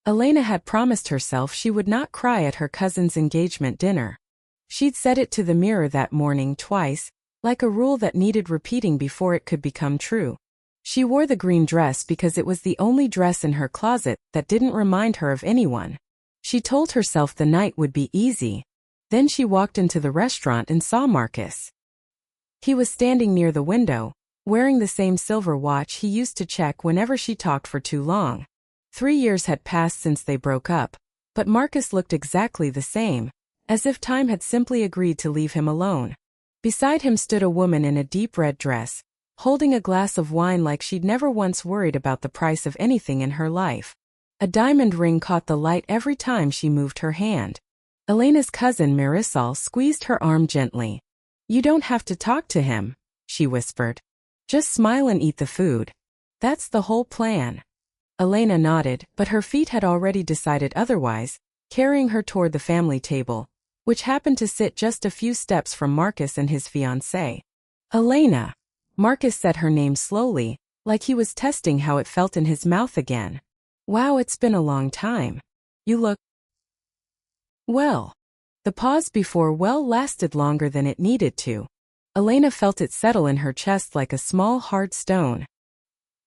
Elena had promised herself she would not cry at her cousin's engagement dinner. She'd said it to the mirror that morning twice, like a rule that needed repeating before it could become true. She wore the green dress because it was the only dress in her closet that didn't remind her of anyone. She told herself the night would be easy. Then she walked into the restaurant and saw Marcus. He was standing near the window, wearing the same silver watch he used to check whenever she talked for too long. 3 years had passed since they broke up, but Marcus looked exactly the same, as if time had simply agreed to leave him alone. Beside him stood a woman in a deep red dress, holding a glass of wine like she'd never once worried about the price of anything in her life. A diamond ring caught the light every time she moved her hand. Elena's cousin Marisol squeezed her arm gently. "You don't have to talk to him," she whispered. "Just smile and eat the food. That's the whole plan." Elena nodded, but her feet had already decided otherwise, carrying her toward the family table, which happened to sit just a few steps from Marcus and his fiancée. "Elena." Marcus said her name slowly, like he was testing how it felt in his mouth again. "Wow, it's been a long time. You look well." The pause before well lasted longer than it needed to. Elena felt it settle in her chest like a small hard stone.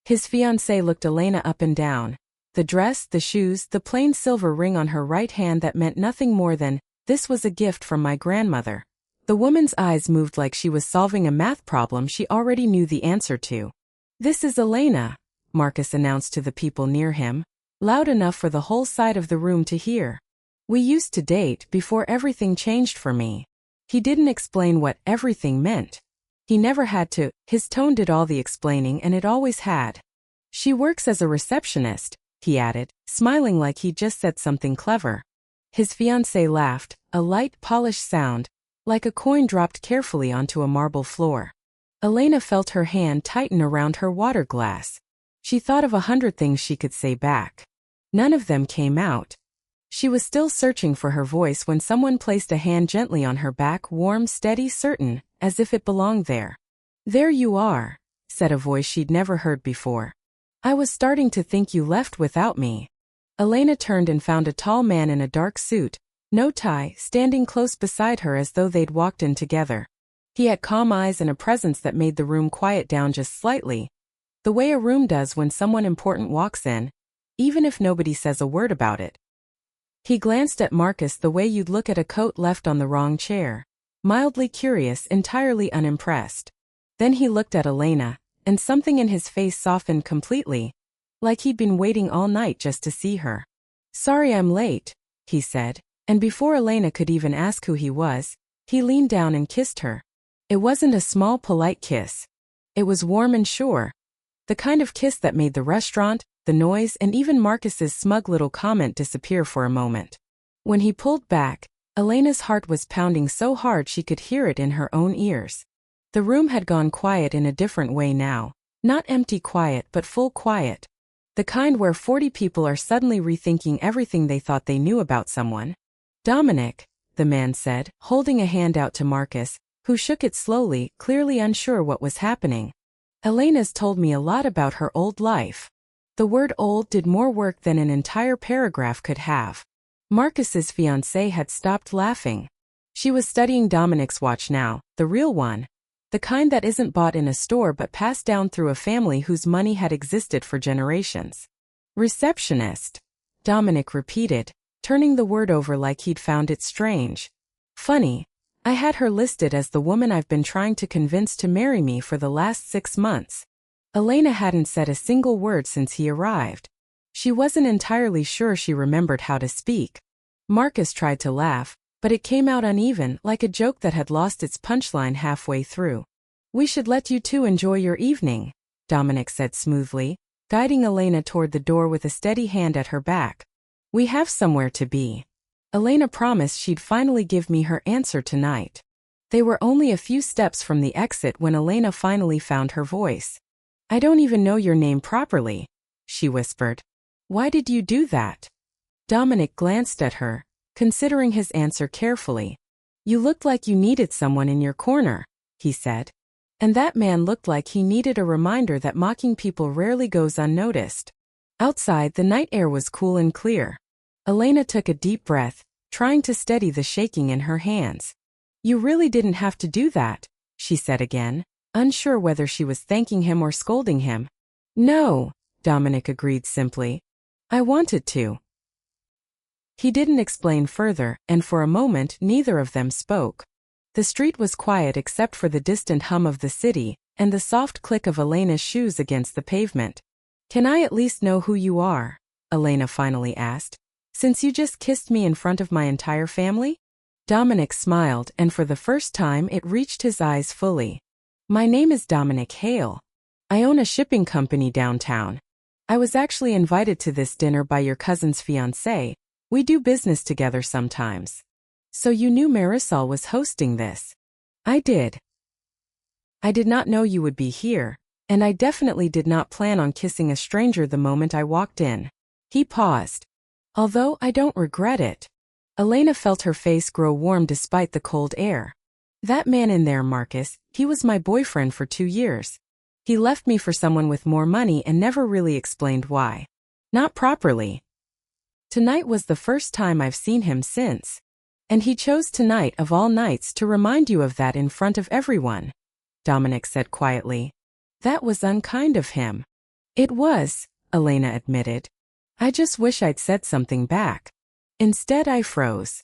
His fiancée looked Elena up and down. The dress, the shoes, the plain silver ring on her right hand that meant nothing more than, "This was a gift from my grandmother." The woman's eyes moved like she was solving a math problem she already knew the answer to. "This is Elena," Marcus announced to the people near him, loud enough for the whole side of the room to hear. "We used to date before everything changed for me." He didn't explain what everything meant. He never had to, his tone did all the explaining and it always had. "She works as a receptionist," he added, smiling like he'd just said something clever. His fiancée laughed, a light, polished sound, like a coin dropped carefully onto a marble floor. Elena felt her hand tighten around her water glass. She thought of 100 things she could say back. None of them came out. She was still searching for her voice when someone placed a hand gently on her back, warm, steady, certain, as if it belonged there. "There you are," said a voice she'd never heard before. "I was starting to think you left without me." Elena turned and found a tall man in a dark suit, no tie, standing close beside her as though they'd walked in together. He had calm eyes and a presence that made the room quiet down just slightly, the way a room does when someone important walks in, even if nobody says a word about it. He glanced at Marcus the way you'd look at a coat left on the wrong chair, mildly curious, entirely unimpressed. Then he looked at Elena, and something in his face softened completely, like he'd been waiting all night just to see her. "Sorry I'm late," he said, and before Elena could even ask who he was, he leaned down and kissed her. It wasn't a small, polite kiss. It was warm and sure. The kind of kiss that made the restaurant, the noise, and even Marcus's smug little comment disappear for a moment. When he pulled back, Elena's heart was pounding so hard she could hear it in her own ears. The room had gone quiet in a different way now, not empty quiet but full quiet. The kind where 40 people are suddenly rethinking everything they thought they knew about someone. "Dominic," the man said, holding a hand out to Marcus, who shook it slowly, clearly unsure what was happening. "Elena's told me a lot about her old life." The word old did more work than an entire paragraph could have. Marcus's fiancée had stopped laughing. She was studying Dominic's watch now, the real one. The kind that isn't bought in a store but passed down through a family whose money had existed for generations. "Receptionist," Dominic repeated, turning the word over like he'd found it strange. "Funny. I had her listed as the woman I've been trying to convince to marry me for the last 6 months. Elena hadn't said a single word since he arrived. She wasn't entirely sure she remembered how to speak. Marcus tried to laugh, but it came out uneven, like a joke that had lost its punchline halfway through. "We should let you two enjoy your evening," Dominic said smoothly, guiding Elena toward the door with a steady hand at her back. "We have somewhere to be." Elena promised she'd finally give me her answer tonight. They were only a few steps from the exit when Elena finally found her voice. "I don't even know your name properly," she whispered. "Why did you do that?" Dominic glanced at her, considering his answer carefully. "You looked like you needed someone in your corner," he said. And that man looked like he needed a reminder that mocking people rarely goes unnoticed. Outside, the night air was cool and clear. Elena took a deep breath, trying to steady the shaking in her hands. "You really didn't have to do that," she said again, unsure whether she was thanking him or scolding him. "No," Dominic agreed simply. "I wanted to." He didn't explain further, and for a moment neither of them spoke. The street was quiet except for the distant hum of the city and the soft click of Elena's shoes against the pavement. "Can I at least know who you are?" Elena finally asked. "Since you just kissed me in front of my entire family?" Dominic smiled, and for the first time it reached his eyes fully. "My name is Dominic Hale. I own a shipping company downtown. I was actually invited to this dinner by your cousin's fiancé. We do business together sometimes." "So you knew Marisol was hosting this?" "I did. I did not know you would be here, and I definitely did not plan on kissing a stranger the moment I walked in." He paused. "Although I don't regret it." Elena felt her face grow warm despite the cold air. "That man in there, Marcus, he was my boyfriend for 2 years. He left me for someone with more money and never really explained why. Not properly. Tonight was the first time I've seen him since. And he chose tonight of all nights to remind you of that in front of everyone," Dominic said quietly. "That was unkind of him." "It was," Elena admitted. "I just wish I'd said something back. Instead I froze."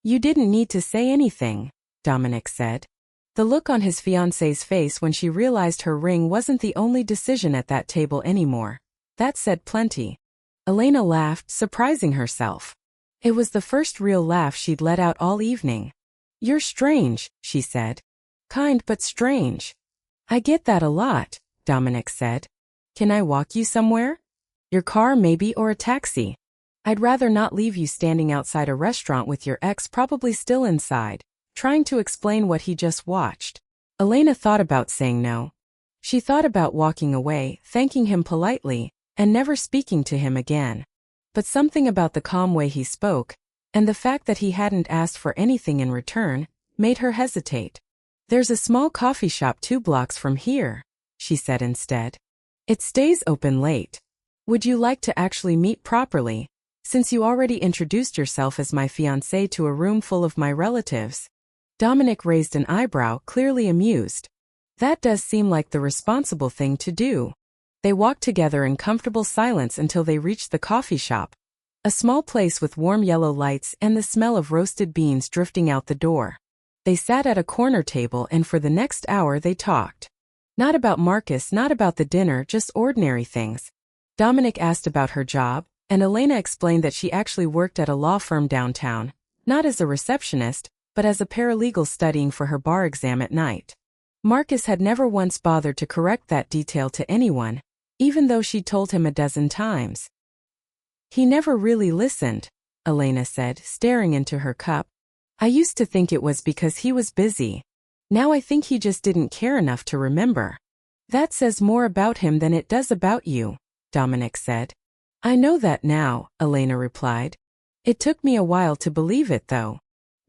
"You didn't need to say anything," Dominic said. The look on his fiancée's face when she realized her ring wasn't the only decision at that table anymore. That said plenty. Elena laughed, surprising herself. It was the first real laugh she'd let out all evening. "You're strange," she said. "Kind but strange." "I get that a lot," Dominic said. "Can I walk you somewhere? Your car maybe, or a taxi? I'd rather not leave you standing outside a restaurant with your ex probably still inside, trying to explain what he just watched." Elena thought about saying no. She thought about walking away, thanking him politely, and never speaking to him again. But something about the calm way he spoke, and the fact that he hadn't asked for anything in return, made her hesitate. "There's a small coffee shop 2 blocks from here," she said instead. "It stays open late. Would you like to actually meet properly, since you already introduced yourself as my fiancé to a room full of my relatives?" Dominic raised an eyebrow, clearly amused. "That does seem like the responsible thing to do." They walked together in comfortable silence until they reached the coffee shop, a small place with warm yellow lights and the smell of roasted beans drifting out the door. They sat at a corner table and for the next hour they talked. Not about Marcus, not about the dinner, just ordinary things. Dominic asked about her job, and Elena explained that she actually worked at a law firm downtown, not as a receptionist, but as a paralegal studying for her bar exam at night. Marcus had never once bothered to correct that detail to anyone, even though she'd told him a dozen times. "He never really listened," Elena said, staring into her cup. "I used to think it was because he was busy. Now I think he just didn't care enough to remember." "That says more about him than it does about you," Dominic said. "I know that now," Elena replied. "It took me a while to believe it, though."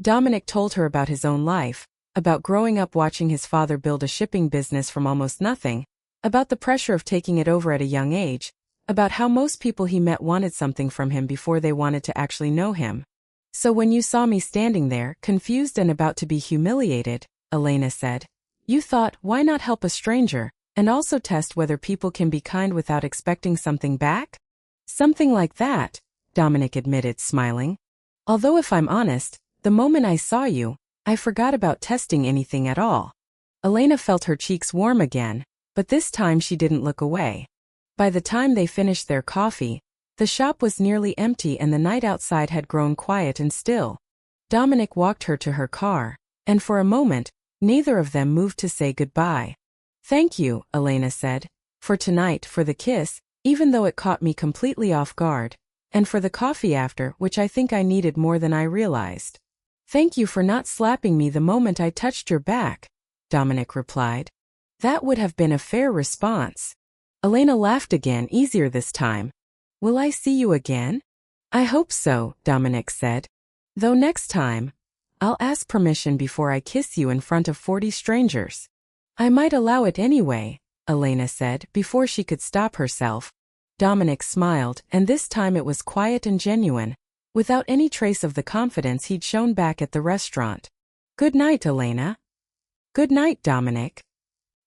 Dominic told her about his own life, about growing up watching his father build a shipping business from almost nothing, about the pressure of taking it over at a young age, about how most people he met wanted something from him before they wanted to actually know him. "So when you saw me standing there, confused and about to be humiliated," Elena said, "you thought, why not help a stranger, and also test whether people can be kind without expecting something back?" "Something like that," Dominic admitted, smiling. "Although if I'm honest, the moment I saw you, I forgot about testing anything at all." Elena felt her cheeks warm again, but this time she didn't look away. By the time they finished their coffee, the shop was nearly empty and the night outside had grown quiet and still. Dominic walked her to her car, and for a moment, neither of them moved to say goodbye. "Thank you," Elena said, "for tonight, for the kiss, even though it caught me completely off guard, and for the coffee after, which I think I needed more than I realized." "Thank you for not slapping me the moment I touched your back," Dominic replied. "That would have been a fair response." Elena laughed again, easier this time. "Will I see you again?" "I hope so," Dominic said. "Though next time, I'll ask permission before I kiss you in front of 40 strangers." "I might allow it anyway," Elena said before she could stop herself. Dominic smiled, and this time it was quiet and genuine, without any trace of the confidence he'd shown back at the restaurant. "Good night, Elena." "Good night, Dominic."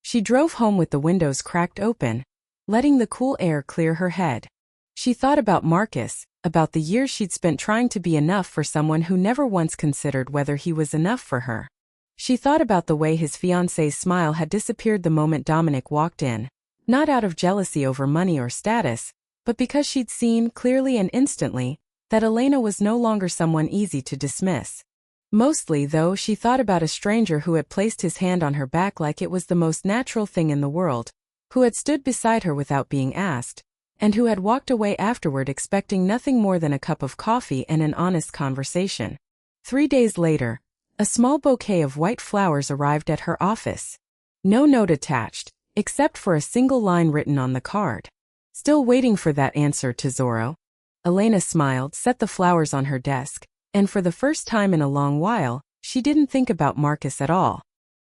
She drove home with the windows cracked open, letting the cool air clear her head. She thought about Marcus, about the years she'd spent trying to be enough for someone who never once considered whether he was enough for her. She thought about the way his fiancee's smile had disappeared the moment Dominic walked in, not out of jealousy over money or status, but because she'd seen, clearly and instantly, that Elena was no longer someone easy to dismiss. Mostly, though, she thought about a stranger who had placed his hand on her back like it was the most natural thing in the world, who had stood beside her without being asked, and who had walked away afterward expecting nothing more than a cup of coffee and an honest conversation. 3 days later, a small bouquet of white flowers arrived at her office. No note attached, except for a single line written on the card. "Still waiting for that answer, Tesoro." Elena smiled, set the flowers on her desk, and for the first time in a long while, she didn't think about Marcus at all.